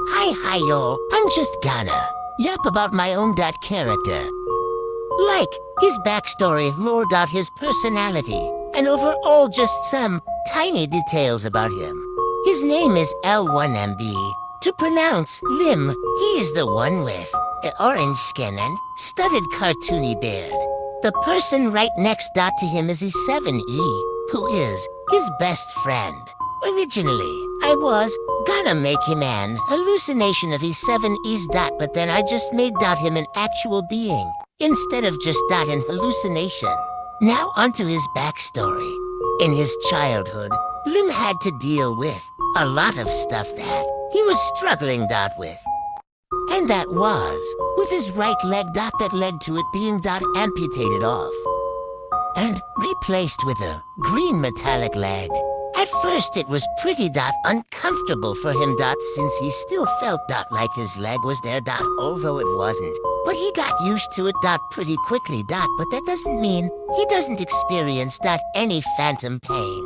Hi y'all, I'm just gonna yap about my own character. Like his backstory, lore, his personality, and overall just some tiny details about him. His name is L1MB. To pronounce Lim, he is the one with the orange skin and studded cartoony beard. The person right next to him is his 𝚬𝚐𝚑, who is his best friend. Originally, I was gonna make him an hallucination of his 𝚬𝚐𝚑's, but then I just made him an actual being, instead of just an hallucination. Now onto his backstory. In his childhood, Lim had to deal with a lot of stuff that he was struggling with. And that was with his right leg that led to it being amputated off and replaced with a green metallic leg. At first it was pretty uncomfortable for him since he still felt like his leg was there although it wasn't. But he got used to it pretty quickly but that doesn't mean he doesn't experience any phantom pain.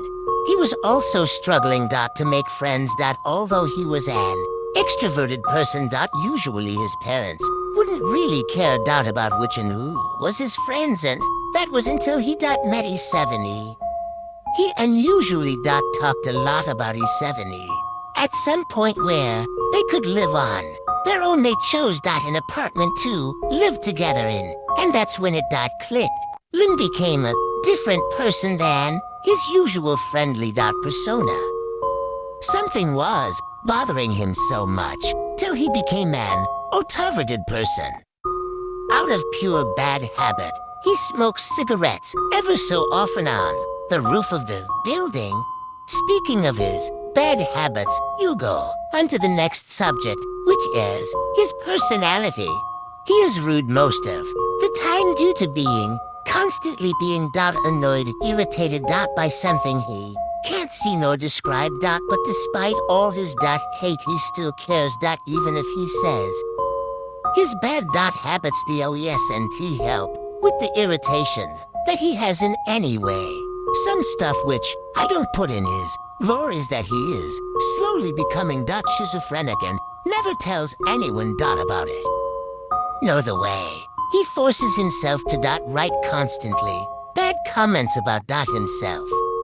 He was also struggling to make friends although he was an extroverted person usually his parents wouldn't really care about which and who was his friends, and that was until he met his 𝚬𝚐𝚑. He unusually talked a lot about his 𝚬𝚐𝚑. At some point where they could live on their own, they chose an apartment to live together in, and that's when it clicked. Lim became a different person than his usual friendly persona. Something was bothering him so much till he became an introverted person. Out of pure bad habit, he smokes cigarettes ever so often on the roof of the building. Speaking of his bad habits, you'll go on to the next subject, which is his personality. He is rude most of the time due to constantly being annoyed, irritated by something he can't see nor describe but despite all his hate, he still cares even if he says his bad habits 𝚙𝚘𝚛𝚎 help with the irritation that he has in any way. Some stuff which I don't put in his lore is that he is slowly becoming schizophrenic and never tells anyone about it. Know the way he forces himself to write constantly bad comments about himself.